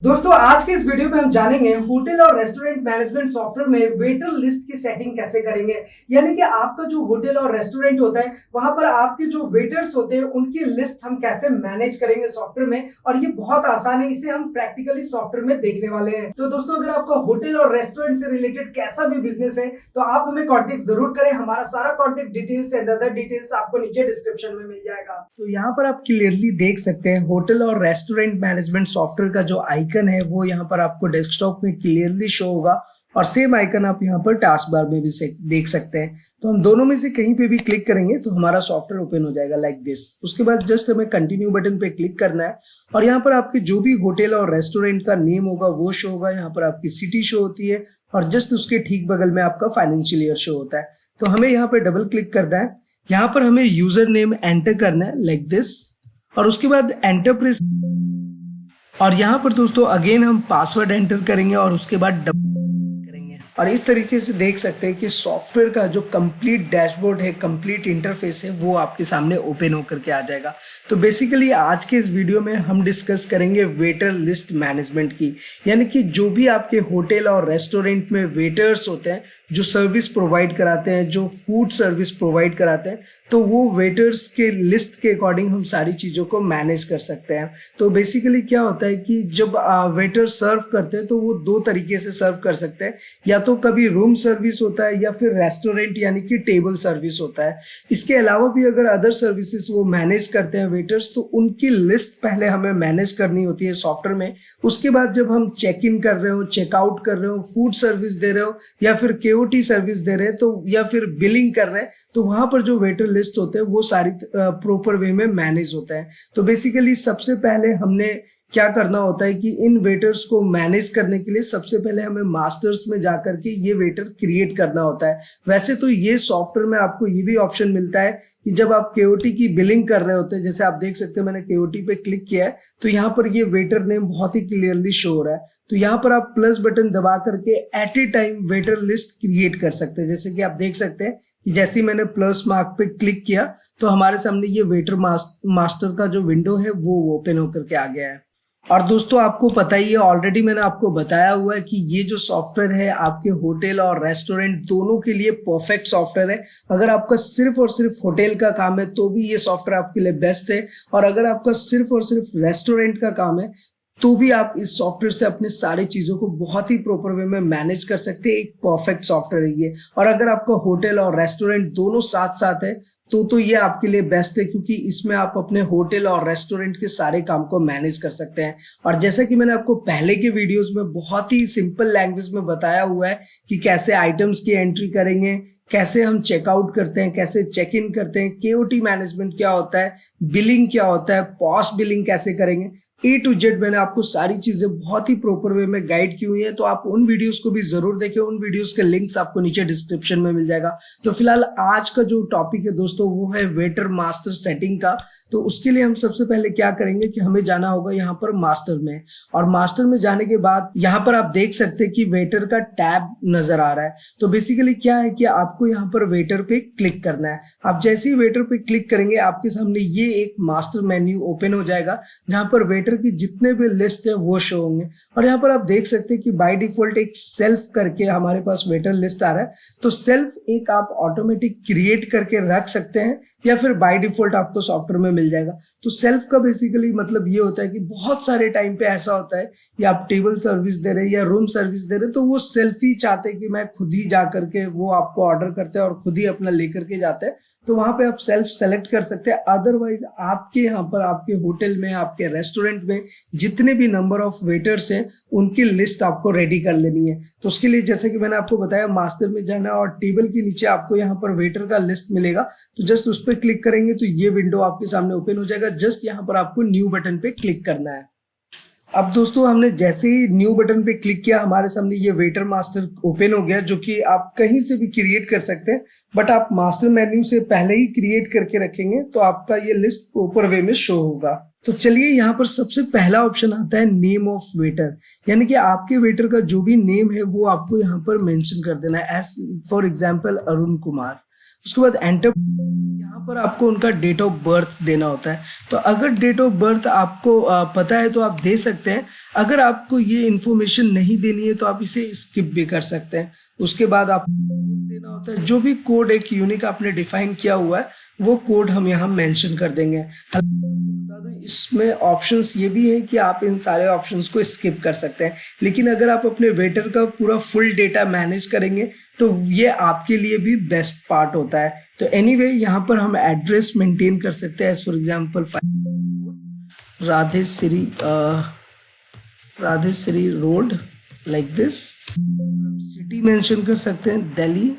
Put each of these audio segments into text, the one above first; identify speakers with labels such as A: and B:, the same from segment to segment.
A: दोस्तों आज के इस वीडियो में हम जानेंगे होटल और रेस्टोरेंट मैनेजमेंट सॉफ्टवेयर में वेटर लिस्ट की सेटिंग कैसे करेंगे। यानी कि आपका जो होटल और रेस्टोरेंट होता है वहां पर आपके जो वेटर्स होते हैं उनकी लिस्ट हम कैसे मैनेज करेंगे सॉफ्टवेयर में, और ये बहुत आसान है, इसे हम प्रैक्टिकली सॉफ्टवेयर में देखने वाले हैं। तो दोस्तों अगर आपका होटल और रेस्टोरेंट से रिलेटेड कैसा भी बिजनेस है तो आप हमें कॉन्टेक्ट जरूर करें। हमारा सारा contact details and other details आपको नीचे डिस्क्रिप्शन में मिल जाएगा। तो यहाँ पर आप क्लियरली देख सकते हैं होटल और रेस्टोरेंट मैनेजमेंट सॉफ्टवेयर का जो आइकन है वो यहाँ पर आपको डेस्कटॉप में क्लियरली शो होगा, और सेम आइकन आप यहाँ पर टास्क बार में भी देख सकते हैं। तो हम दोनों में से कहीं पे भी क्लिक करेंगे तो हमारा सॉफ्टवेयर ओपन हो जाएगा लाइक दिस। उसके बाद जस्ट हमें कंटिन्यू बटन पे क्लिक करना है, और यहाँ पर आपके जो भी होटल और रेस्टोरेंट का नेम होगा वो शो होगा। यहाँ पर आपकी सिटी शो होती है और जस्ट उसके ठीक बगल में आपका फाइनेंशियल ईयर शो होता है। तो हमें यहाँ पर डबल क्लिक करना है, यहाँ पर हमें यूजर नेम एंटर करना है लाइक दिस, और उसके बाद एंटर प्रेस, और यहाँ पर दोस्तों अगेन हम पासवर्ड एंटर करेंगे और उसके बाद डबल प्रेस करेंगे। और इस तरीके से देख सकते हैं कि सॉफ्टवेयर का जो कंप्लीट डैशबोर्ड है, कंप्लीट इंटरफेस है, वो आपके सामने ओपन होकर के आ जाएगा। तो बेसिकली आज के इस वीडियो में हम डिस्कस करेंगे वेटर लिस्ट मैनेजमेंट की, यानी कि जो भी आपके होटल और रेस्टोरेंट में वेटर्स होते हैं जो सर्विस प्रोवाइड कराते हैं, जो फूड सर्विस प्रोवाइड कराते हैं, तो वो वेटर्स के लिस्ट के अकॉर्डिंग हम सारी चीज़ों को मैनेज कर सकते हैं। तो बेसिकली क्या होता है कि जब वेटर सर्व करते हैं तो वो दो तरीके से सर्व कर सकते हैं, या तो कभी रूम सर्विस होता है या फिर रेस्टोरेंट यानी कि टेबल सर्विस होता है। इसके अलावा भी अगर अदर सर्विसेज वो मैनेज करते हैं वेटर्स, तो उनकी लिस्ट पहले हमें मैनेज करनी होती है सॉफ्टवेयर में। उसके बाद जब हम चेक इन कर रहे हो, चेकआउट कर रहे हो, फूड सर्विस दे रहे हो या फिर केओटी सर्विस दे रहे हैं तो, या फिर बिलिंग कर रहे हैं, तो वहां पर जो वेटर लिस्ट होते हैं वो सारी प्रॉपर वे में मैनेज होता है। तो बेसिकली सबसे पहले हमने क्या करना होता है कि इन वेटर्स को मैनेज करने के लिए सबसे पहले हमें मास्टर्स में जाकर के ये वेटर क्रिएट करना होता है। वैसे तो ये सॉफ्टवेयर में आपको ये भी ऑप्शन मिलता है कि जब आप केओटी की बिलिंग कर रहे होते हैं, जैसे आप देख सकते हैं मैंने केओटी पे क्लिक किया है तो यहाँ पर ये वेटर नेम बहुत ही क्लियरली शो हो रहा है। तो यहाँ पर आप प्लस बटन दबा करके at a time waiter list create कर सकते हैं। जैसे कि आप देख सकते हैं कि जैसे ही मैंने प्लस मार्क पे क्लिक किया तो हमारे सामने ये वेटर मास्टर का जो विंडो है वो ओपन होकर के आ गया है। और दोस्तों आपको पता ही है, ऑलरेडी मैंने आपको बताया हुआ है कि ये जो सॉफ्टवेयर है आपके होटल और रेस्टोरेंट दोनों के लिए परफेक्ट सॉफ्टवेयर है। अगर आपका सिर्फ और सिर्फ होटल का काम है तो भी ये सॉफ्टवेयर आपके लिए बेस्ट है, और अगर आपका सिर्फ और सिर्फ रेस्टोरेंट का काम है तो भी आप इस सॉफ्टवेयर से अपने सारी चीजों को बहुत ही प्रॉपर वे में मैनेज कर सकते हैं। एक परफेक्ट सॉफ्टवेयर है ये। और अगर आपका होटल और रेस्टोरेंट दोनों साथ साथ है तो ये आपके लिए बेस्ट है, क्योंकि इसमें आप अपने होटल और रेस्टोरेंट के सारे काम को मैनेज कर सकते हैं। और जैसा कि मैंने आपको पहले के वीडियोस में बहुत ही सिंपल लैंग्वेज में बताया हुआ है कि कैसे आइटम्स की एंट्री करेंगे, कैसे हम चेकआउट करते हैं, कैसे चेक इन करते हैं, केओटी मैनेजमेंट क्या होता है, बिलिंग क्या होता है, पॉस्ट बिलिंग कैसे करेंगे, ए टू जेड मैंने आपको सारी चीजें बहुत ही प्रॉपर वे में गाइड की हुई है। तो आप उन वीडियोस को भी जरूर देखें, उन वीडियोस के लिंक्स आपको नीचे डिस्क्रिप्शन में मिल जाएगा। तो फिलहाल आज का जो टॉपिक है दोस्तों वो है वेटर मास्टर सेटिंग का। तो उसके लिए हम सबसे पहले क्या करेंगे कि हमें जाना होगा यहाँ पर मास्टर में, और मास्टर में जाने के बाद यहाँ पर आप देख सकते हैं कि वेटर का टैब नजर आ रहा है। तो बेसिकली क्या है कि आपको यहाँ पर वेटर पे क्लिक करना है। आप जैसे ही वेटर पे क्लिक करेंगे आपके सामने ये एक मास्टर मेन्यू ओपन हो जाएगा जहां पर वेटर की जितने भी लिस्ट है वो शो होंगे। और यहाँ पर आप देख सकते हैं कि बाय डिफॉल्ट एक सेल्फ करके हमारे पास वेटर लिस्ट आ रहा है। तो सेल्फ एक आप ऑटोमेटिक क्रिएट करके रख सकते हैं या फिर बाय डिफॉल्ट आपको सॉफ्टवेयर में मिल जाएगा। तो सेल्फ का बेसिकली मतलब ये होता है कि बहुत सारे टाइम पे ऐसा होता है या आप टेबल सर्विस दे रहे हैं या रूम सर्विस दे रहे हैं तो वो सेल्फ ही चाहते हैं कि मैं खुद ही जा करके वो आपको ऑर्डर करते हैं और खुद ही अपना लेकर के जाते हैं। तो वहां पे आप सेल्फ सेलेक्ट कर सकते हैं। अदरवाइज आपके यहाँ पर आपके होटल में, आपके रेस्टोरेंट में जितने भी नंबर ऑफ वेटर्स हैं उनकी लिस्ट आपको रेडी कर लेनी है। तो उसके लिए जैसे कि मैंने आपको बताया मास्टर में जाना और टेबल के नीचे आपको यहाँ पर वेटर का लिस्ट मिलेगा। तो जस्ट उस पर क्लिक करेंगे तो ये विंडो आपके सामने ओपन हो जाएगा। जस्ट यहाँ पर आपको न्यू बटन पे क्लिक करना है। अब दोस्तों हमने जैसे ही न्यू बटन पे क्लिक किया हमारे सामने ये वेटर मास्टर ओपन हो गया, जो कि आप कहीं से भी क्रिएट कर सकते हैं, बट आप मास्टर मेन्यू से पहले ही क्रिएट करके रखेंगे तो आपका ये लिस्ट प्रॉपर वे में शो होगा। तो चलिए यहाँ पर सबसे पहला ऑप्शन आता है नेम ऑफ वेटर, यानी कि आपके वेटर का जो भी नेम है वो आपको यहाँ पर मेंशन कर देना है। As for example Arun Kumar.
B: उसके बाद एंटर, यहाँ पर आपको उनका डेट ऑफ बर्थ देना होता है। तो अगर डेट ऑफ बर्थ आपको पता है तो आप दे सकते हैं, अगर आपको ये इन्फॉर्मेशन नहीं देनी है तो आप इसे स्किप भी कर सकते हैं। उसके बाद आपको कोड देना होता है, जो भी कोड एक यूनिक आपने डिफाइन किया हुआ है वो कोड हम यहाँ मेंशन कर देंगे। बता दूं इसमें ऑप्शंस ये भी है कि आप इन सारे ऑप्शंस को स्किप कर सकते हैं, लेकिन अगर आप अपने वेटर का पूरा फुल डेटा मैनेज करेंगे तो ये आपके लिए भी बेस्ट पार्ट होता है। तो एनीवे यहाँ पर हम एड्रेस मेंटेन कर सकते हैं, as for example Radhe Shri road like this. City mention कर सकते हैं दिल्ली,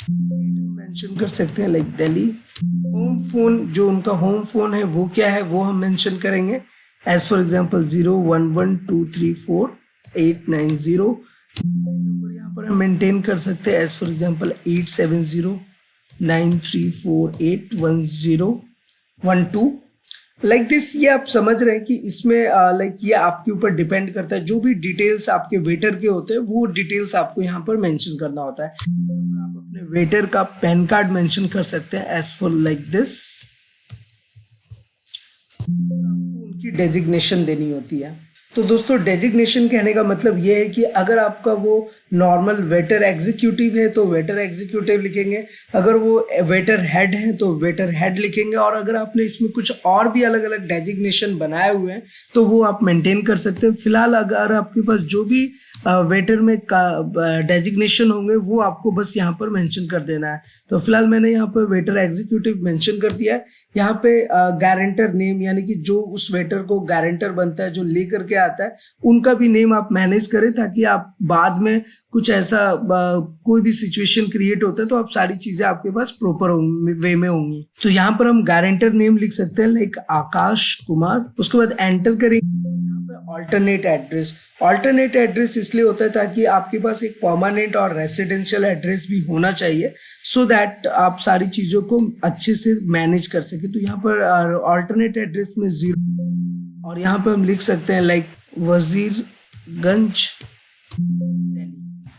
B: मेंशन कर सकते हैं लाइक दिल्ली। होम फोन, जो उनका होम फोन है वो क्या है वो हम मेंशन करेंगे, एज फॉर एग्जांपल 011234890। नंबर यहाँ पर हम मेंटेन कर सकते हैं, as for example 870934811012 like this. ये आप समझ रहे हैं कि इसमें लाइक ये आपके ऊपर डिपेंड करता है, जो भी डिटेल्स आपके वेटर के होते हैं वो डिटेल्स आपको यहाँ पर मेंशन करना होता है। आप अपने वेटर का पैन कार्ड मेंशन कर सकते हैं, एज फॉर लाइक दिस। आपको उनकी डेजिग्नेशन देनी होती है। तो दोस्तों डेजिग्नेशन कहने का मतलब ये है कि अगर आपका वो नॉर्मल वेटर एग्जीक्यूटिव है तो वेटर एग्जीक्यूटिव लिखेंगे, अगर वो वेटर हेड है तो वेटर हेड लिखेंगे, और अगर आपने इसमें कुछ और भी अलग अलग डेजिग्नेशन बनाए हुए हैं तो वो आप मेंटेन कर सकते हैं। फिलहाल अगर आपके पास जो भी वेटर में डेजिग्नेशन होंगे वो आपको बस यहाँ पर मेंशन कर देना है। तो फिलहाल मैंने यहाँ पर वेटर एग्जीक्यूटिव मेंशन कर दिया है। यहाँ पे गारंटर नेम, यानी कि जो उस वेटर को गारंटर बनता है, जो लेकर के आता है, उनका भी नेम आप मैनेज करें, ताकि आप बाद में कुछ ऐसा कोई भी सिचुएशन क्रिएट होता है तो आप सारी चीजें आपके पास प्रॉपर वे में होंगी। तो यहाँ पर हम गारंटर नेम लिख सकते हैं लाइक आकाश कुमार। उसके बाद एंटर करेंगे। ऑल्टरनेट एड्रेस, ऑल्टरनेट एड्रेस इसलिए होता है ताकि आपके पास एक परमानेंट और रेसिडेंशियल एड्रेस भी होना चाहिए, सो दैट आप सारी चीजों को अच्छे से मैनेज कर सके। तो यहाँ पर ऑल्टरनेट एड्रेस में 0, और यहाँ पर हम लिख सकते हैं लाइक वजीरगंज दिल्ली।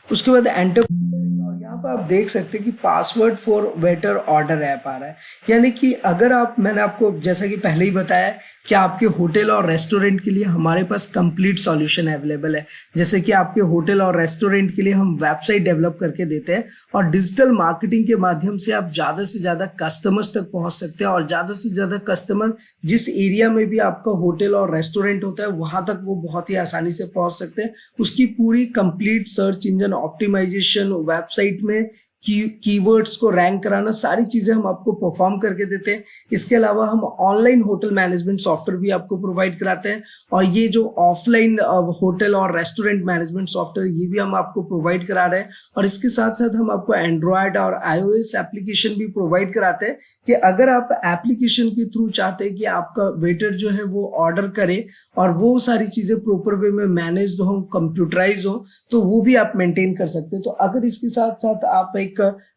B: उसके बाद एंटर, और यहाँ पर आप देख सकते हैं कि password for waiter order app आ रहा है, यानी कि अगर आप, मैंने आपको जैसा कि पहले ही बताया कि आपके होटल और रेस्टोरेंट के लिए हमारे पास कंप्लीट सॉल्यूशन अवेलेबल है। जैसे कि आपके होटल और रेस्टोरेंट के लिए हम वेबसाइट डेवलप करके देते हैं, और डिजिटल मार्केटिंग के माध्यम से आप ज़्यादा से ज़्यादा कस्टमर्स तक पहुँच सकते हैं, और ज़्यादा से ज़्यादा कस्टमर जिस एरिया में भी आपका होटल और रेस्टोरेंट होता है वहाँ तक वो बहुत ही आसानी से पहुँच सकते हैं। उसकी पूरी complete search engine optimisation, website में कीवर्ड्स को रैंक कराना, सारी चीजें हम आपको परफॉर्म करके देते हैं। इसके अलावा हम ऑनलाइन होटल मैनेजमेंट सॉफ्टवेयर भी आपको प्रोवाइड कराते हैं, और ये जो ऑफलाइन होटल और रेस्टोरेंट मैनेजमेंट सॉफ्टवेयर ये भी हम आपको प्रोवाइड करा रहे हैं। और इसके साथ साथ हम आपको एंड्रॉयड और iOS एप्लीकेशन भी प्रोवाइड कराते हैं, कि अगर आप एप्लीकेशन के थ्रू चाहते हैं कि आपका वेटर जो है वो ऑर्डर करे और वो सारी चीजें प्रॉपर वे में मैनेज हो, कंप्यूटराइज हो, तो वो भी आप मेंटेन कर सकते हैं। तो अगर इसके साथ साथ आप एक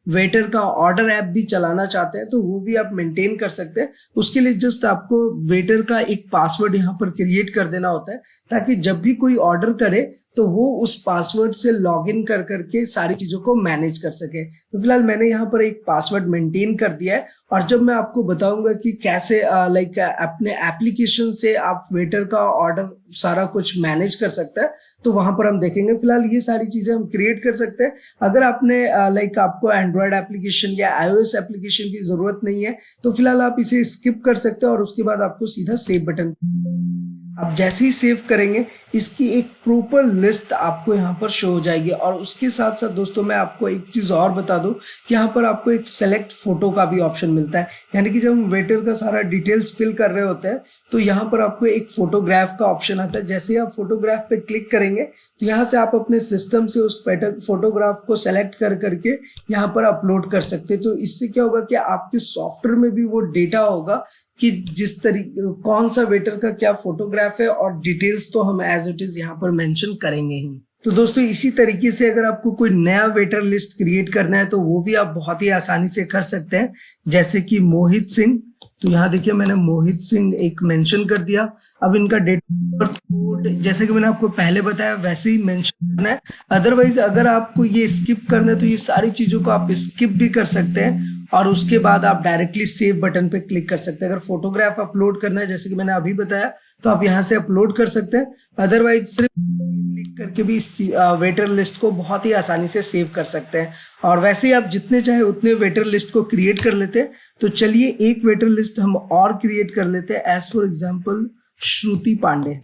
B: वेटर का ऑर्डर ऐप भी चलाना चाहते हैं तो वो भी आप मेंटेन कर सकते हैं। उसके लिए जस्ट आपको वेटर का एक पासवर्ड यहाँ पर क्रिएट कर देना होता है, ताकि जब भी कोई ऑर्डर करे तो वो उस पासवर्ड से लॉगिन कर करके सारी चीजों को मैनेज कर सके। तो फिलहाल मैंने यहाँ पर एक पासवर्ड मेंटेन कर दिया है, और जब मैं आपको बताऊंगा कि कैसे लाइक अपने एप्लीकेशन से आप वेटर का ऑर्डर सारा कुछ मैनेज कर सकता है, तो वहां पर हम देखेंगे। फिलहाल ये सारी चीजें हम क्रिएट कर सकते हैं। अगर आपने लाइक आपको एंड्रॉयड एप्लीकेशन या iOS एप्लीकेशन की जरूरत नहीं है तो फिलहाल आप इसे स्किप कर सकते हैं, और उसके बाद आपको सीधा सेव बटन, आप जैसे ही सेव करेंगे इसकी एक प्रॉपर लिस्ट आपको यहाँ पर शो हो जाएगी। और उसके साथ साथ दोस्तों मैं आपको एक चीज और बता दूं कि यहाँ पर आपको एक सेलेक्ट फोटो का भी ऑप्शन मिलता है, यानी कि जब हम वेटर का सारा डिटेल्स फिल कर रहे होते हैं तो यहाँ पर आपको एक फोटोग्राफ का ऑप्शन आता है। जैसे ही आप फोटोग्राफ पे क्लिक करेंगे तो यहाँ से आप अपने सिस्टम से उस फोटोग्राफ को सेलेक्ट कर करके यहाँ पर अपलोड कर सकते हैं। तो इससे क्या होगा कि आपके सॉफ्टवेयर में भी वो डेटा होगा कि जिस तरीके कौन सा वेटर का क्या फोटोग्राफ है, और डिटेल्स तो हम एज इट इज यहाँ पर मेंशन करेंगे ही। तो दोस्तों इसी तरीके से अगर आपको कोई नया वेटर लिस्ट क्रिएट करना है तो वो भी आप बहुत ही आसानी से कर सकते हैं। जैसे कि मोहित सिंह, तो यहाँ देखिए मैंने मोहित सिंह एक मेंशन कर दिया। अब इनका डेट ऑफ बर्थ कोड जैसे कि मैंने आपको पहले बताया वैसे ही मेंशन करना है। अदरवाइज अगर आपको ये स्किप करना है तो ये सारी चीजों को आप स्किप भी कर सकते हैं, और उसके बाद आप डायरेक्टली सेव बटन पे क्लिक कर सकते हैं। अगर फोटोग्राफ अपलोड करना है जैसे कि मैंने अभी बताया तो आप यहाँ से अपलोड कर सकते हैं, अदरवाइज सिर्फ क्लिक करके भी इस वेटर लिस्ट को बहुत ही आसानी से सेव कर सकते हैं। और वैसे ही आप जितने चाहे उतने वेटर लिस्ट को क्रिएट कर लेते हैं। तो चलिए एक वेटर लिस्ट हम और क्रिएट कर लेते हैं, as for example Shruti Pandey,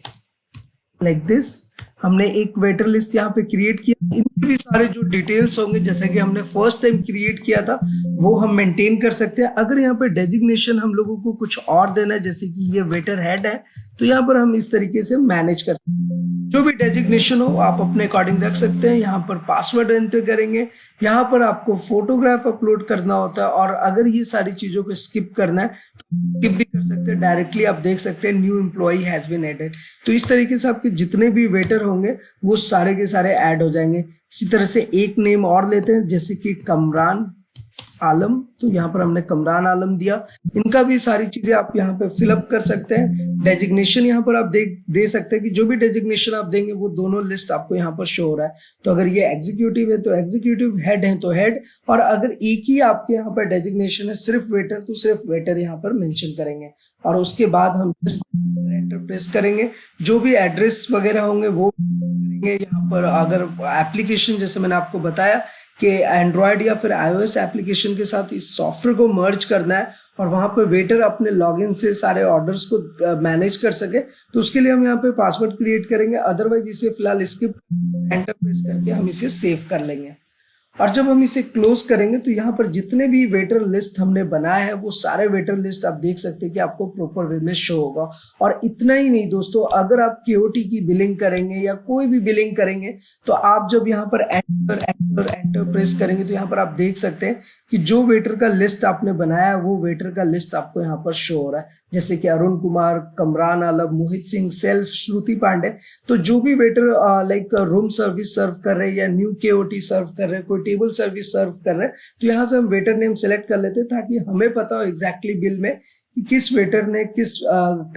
B: like this. हमने एक वेटर लिस्ट यहाँ पे क्रिएट किया, इनके भी सारे जो डिटेल्स होंगे जैसे कि हमने फर्स्ट टाइम क्रिएट किया था वो हम मेंटेन कर सकते हैं। अगर यहाँ पे डेजिग्नेशन हम लोगों को कुछ और देना है, जैसे कि ये वेटर हेड है, तो यहाँ पर हम इस तरीके से मैनेज कर सकते हैं। जो भी डेजिग्नेशन हो आप अपने अकॉर्डिंग रख सकते हैं। यहाँ पर पासवर्ड एंटर करेंगे, यहाँ पर आपको फोटोग्राफ अपलोड करना होता है, और अगर ये सारी चीजों को स्किप करना है तो स्किप भी कर सकते हैं। डायरेक्टली आप देख सकते हैं new employee has been added. तो इस तरीके से आपके जितने भी वेटर होंगे वो सारे के सारे ऐड हो जाएंगे। इसी तरह से एक नेम और लेते हैं, जैसे कि कमरान आलम, तो यहाँ पर हमने कमरान आलम दिया। इनका भी सारी चीजें आप यहाँ पे फिलअप कर सकते हैं। डेजिग्नेशन यहाँ पर आप दे सकते हैं कि जो भी डेजिग्नेशन आप देंगे वो दोनों लिस्ट आपको यहाँ पर शो हो रहा है। तो अगर ये एग्जीक्यूटिव है तो एग्जीक्यूटिव, हेड है तो हेड, और अगर एक ही आपके यहाँ पर डेजिग्नेशन है सिर्फ वेटर तो सिर्फ वेटर यहाँ पर मेंशन करेंगे। और उसके बाद हम एंटर प्रेस करेंगे, जो भी एड्रेस वगैरह होंगे वो करेंगे। यहाँ पर अगर एप्लीकेशन, जैसे मैंने आपको बताया कि एंड्रॉयड या फिर iOS एप्लीकेशन के साथ इस सॉफ्टवेयर को मर्ज करना है और वहां पर वेटर अपने लॉगिन से सारे ऑर्डर्स को मैनेज कर सके, तो उसके लिए हम यहाँ पे पासवर्ड क्रिएट करेंगे। अदरवाइज इसे फिलहाल स्किप एंटर प्रेस करके हम इसे सेव कर लेंगे। और जब हम इसे क्लोज करेंगे तो यहाँ पर जितने भी वेटर लिस्ट हमने बनाया है वो सारे वेटर लिस्ट आप देख सकते हैं कि आपको प्रॉपर वे में शो होगा। और इतना ही नहीं दोस्तों, अगर आप केओटी की बिलिंग करेंगे या कोई भी बिलिंग करेंगे तो आप जब यहाँ पर एंटर प्रेस करेंगे तो यहाँ पर आप देख सकते हैं कि जो वेटर का लिस्ट आपने बनाया है वो वेटर का लिस्ट आपको यहाँ पर शो हो रहा है, जैसे कि अरुण कुमार, कमरान आलम, मोहित सिंह, सेल्फ, श्रुति पांडे। तो जो भी वेटर लाइक रूम सर्विस सर्व कर रहे हैं या न्यू केओटी सर्व कर रहे हैं, कोई टेबल सर्विस सर्व कर रहे हैं, तो यहाँ से हम वेटर नेम सेलेक्ट कर लेते हैं ताकि हमें पता हो एग्जैक्टली बिल में कि किस वेटर ने किस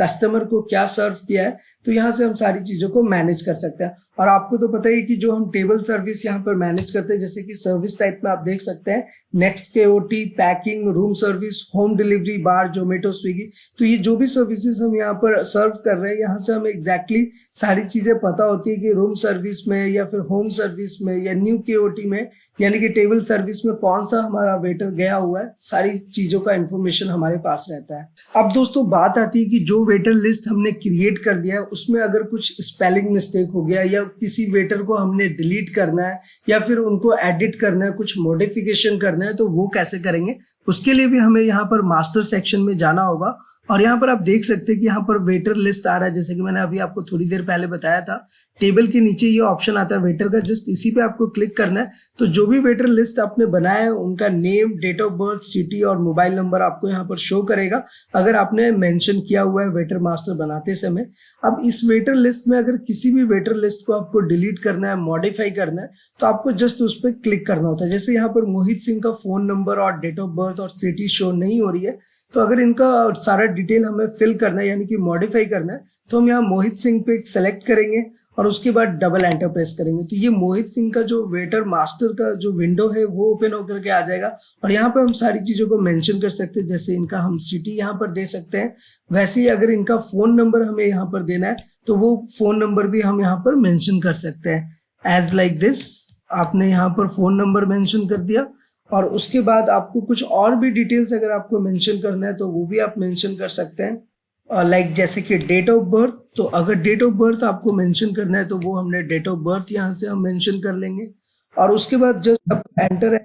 B: कस्टमर को क्या सर्व किया है। तो यहाँ से हम सारी चीजों को मैनेज कर सकते हैं। और आपको तो पता ही कि जो हम टेबल सर्विस यहाँ पर मैनेज करते हैं, जैसे कि सर्विस टाइप में आप देख सकते हैं next KOT, packing, room service, home delivery, bar, Zomato, Swiggy. तो ये जो भी सर्विसेज हम यहाँ पर सर्व कर रहे हैं, यहाँ से हमें एग्जैक्टली सारी चीजें पता होती है कि रूम सर्विस में या फिर होम सर्विस में या न्यू केओटी में, यानी कि टेबल सर्विस में कौन सा हमारा वेटर गया हुआ है। सारी चीजों का इंफॉर्मेशन हमारे पास रहता है। अब दोस्तों बात आती है कि जो वेटर लिस्ट हमने क्रिएट कर दिया है उसमें अगर कुछ स्पेलिंग मिस्टेक हो गया या किसी वेटर को हमने डिलीट करना है या फिर उनको एडिट करना है, कुछ मॉडिफिकेशन करना है, तो वो कैसे करेंगे। उसके लिए भी हमें यहाँ पर मास्टर सेक्शन में जाना होगा। और यहाँ पर आप देख सकते हैं कि यहाँ पर वेटर लिस्ट आ रहा है, जैसे कि मैंने अभी आपको थोड़ी देर पहले बताया था। टेबल के नीचे ये ऑप्शन आता है वेटर का, जस्ट इसी पे आपको क्लिक करना है। तो जो भी वेटर लिस्ट आपने बनाया है उनका name, date of birth, city और मोबाइल नंबर आपको यहाँ पर शो करेगा अगर आपने मेंशन किया हुआ है वेटर मास्टर बनाते समय। अब इस वेटर लिस्ट में अगर किसी भी वेटर लिस्ट को आपको डिलीट करना है, मॉडिफाई करना है, तो आपको जस्ट उस पर क्लिक करना होता है। जैसे यहाँ पर मोहित सिंह का फोन नंबर और डेट ऑफ बर्थ और सिटी शो नहीं हो रही है, तो अगर इनका सारा डिटेल हमें फिल करना है यानी कि मॉडिफाई करना है, तो हम यहाँ मोहित सिंह पे सेलेक्ट करेंगे और उसके बाद डबल एंटर प्रेस करेंगे। तो ये मोहित सिंह का जो वेटर मास्टर का जो विंडो है वो ओपन होकर के आ जाएगा। और यहाँ पे हम सारी चीजों को मेंशन कर सकते हैं, जैसे इनका हम सिटी यहाँ पर दे सकते हैं। वैसे ही अगर इनका फोन नंबर हमें यहाँ पर देना है तो वो फोन नंबर भी हम यहाँ पर मेंशन कर सकते हैं। एज लाइक दिस, आपने यहाँ पर फोन नंबर मेंशन कर दिया और उसके बाद आपको कुछ और भी डिटेल्स अगर आपको मेंशन करना है तो वो भी आप मेंशन कर सकते हैं। लाइक जैसे कि डेट ऑफ बर्थ, तो अगर डेट ऑफ बर्थ आपको मेंशन करना है तो वो हमने डेट ऑफ बर्थ यहाँ से हम मेंशन कर लेंगे। और उसके बाद जस्ट आपको एंटर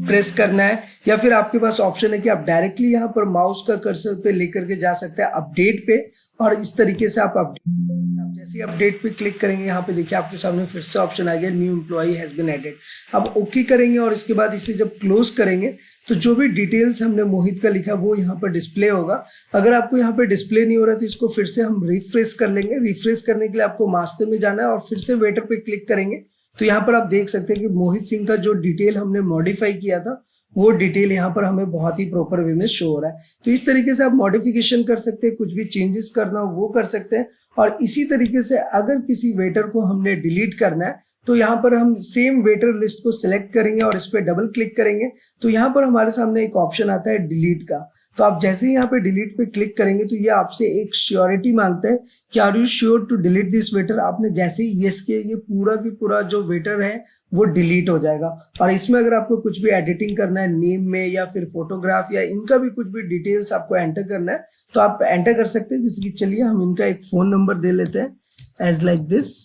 B: प्रेस करना है, या फिर आपके पास ऑप्शन है कि आप डायरेक्टली यहाँ पर माउस का कर्सर पे लेकर के जा सकते हैं अपडेट पे, और इस तरीके से आप जैसे अपडेट पे क्लिक करेंगे यहाँ पे देखिए आपके सामने फिर से ऑप्शन आ गया new employee has been added. अब ओके करेंगे और इसके बाद इसे जब क्लोज करेंगे तो जो भी डिटेल्स हमने मोहित का लिखा वो यहाँ पर डिस्प्ले होगा। अगर आपको यहाँ पे डिस्प्ले नहीं हो रहा है तो इसको फिर से हम रिफ्रेश कर लेंगे। रिफ्रेश करने के लिए आपको मास्टर में जाना है और फिर से वेटर पे क्लिक करेंगे तो यहाँ पर आप देख सकते हैं कि मोहित सिंह का जो डिटेल हमने मॉडिफाई किया था वो डिटेल यहाँ पर हमें बहुत ही प्रॉपर वे में शो हो रहा है। तो इस तरीके से आप मॉडिफिकेशन कर सकते हैं, कुछ भी चेंजेस करना हो वो कर सकते हैं। और इसी तरीके से अगर किसी वेटर को हमने डिलीट करना है तो यहाँ पर हम सेम वेटर लिस्ट को सिलेक्ट करेंगे और इस पर डबल क्लिक करेंगे तो यहाँ पर हमारे सामने एक ऑप्शन आता है डिलीट का। तो आप जैसे ही यहाँ पे डिलीट पे क्लिक करेंगे तो ये आपसे एक श्योरिटी मांगता है कि are you sure to delete this waiter. आपने जैसे ही यस किया ये पूरा की पूरा जो वेटर है वो डिलीट हो जाएगा। और इसमें अगर आपको कुछ भी एडिटिंग करना है नेम में या फिर फोटोग्राफ या इनका भी कुछ भी डिटेल्स आपको एंटर करना है तो आप एंटर कर सकते हैं। जैसे कि चलिए हम इनका एक फोन नंबर दे लेते हैं एज लाइक दिस।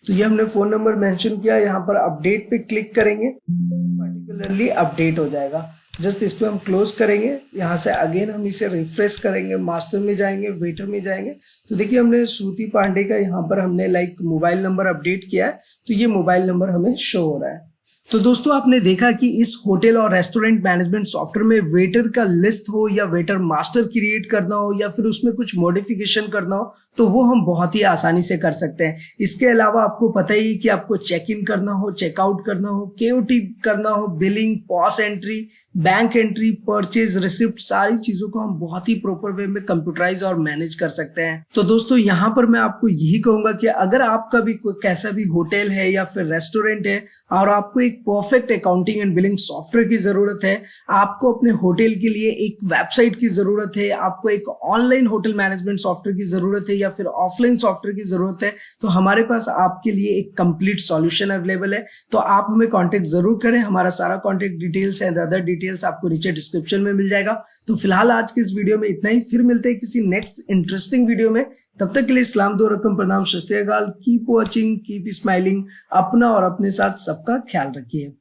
B: तो ये हमने फोन नंबर मेंशन किया, यहाँ पर अपडेट पे क्लिक करेंगे, पर्टिकुलरली अपडेट हो जाएगा। जस्ट इस पे हम क्लोज करेंगे, यहाँ से अगेन हम इसे रिफ्रेश करेंगे, मास्टर में जाएंगे, वेटर में जाएंगे। तो देखिए हमने श्रुति पांडे का यहाँ पर हमने मोबाइल नंबर अपडेट किया है तो ये मोबाइल नंबर हमें शो हो रहा है। तो दोस्तों आपने देखा कि इस होटल और रेस्टोरेंट मैनेजमेंट सॉफ्टवेयर में वेटर का लिस्ट हो या वेटर मास्टर क्रिएट करना हो या फिर उसमें कुछ मॉडिफिकेशन करना हो तो वो हम बहुत ही आसानी से कर सकते हैं। इसके अलावा आपको पता ही कि आपको चेक इन करना हो, चेकआउट करना हो, केओटी करना हो, billing, POS entry, bank entry, purchase, receipt, सारी चीजों को हम बहुत ही प्रॉपर वे में कंप्यूटराइज और मैनेज कर सकते हैं। तो दोस्तों यहाँ पर मैं आपको यही कहूंगा कि अगर आपका भी कोई कैसा भी होटल है या फिर रेस्टोरेंट है और आपको एक perfect accounting and billing software की जरूरत है, आपको अपने होटल के लिए एक वेबसाइट की जरूरत है, आपको एक ऑनलाइन होटल मैनेजमेंट सॉफ्टवेयर की जरूरत है या फिर ऑफलाइन सॉफ्टवेयर की जरूरत है, तो हमारे पास आपके लिए एक कंप्लीट सॉल्यूशन अवेलेबल है। तो आप हमें कांटेक्ट जरूर करें। हमारा सारा contact details and other details आपको नीचे डिस्क्रिप्शन में मिल जाएगा। तो फिलहाल आज के इस वीडियो में इतना ही, फिर मिलते हैं किसी नेक्स्ट इंटरेस्टिंग वीडियो में। तब तक के लिए इस्लाम दो रकम, प्रणाम, सत श्री अकाल, कीप वॉचिंग, कीप स्माइलिंग। अपना और अपने साथ सबका ख्याल रखिए।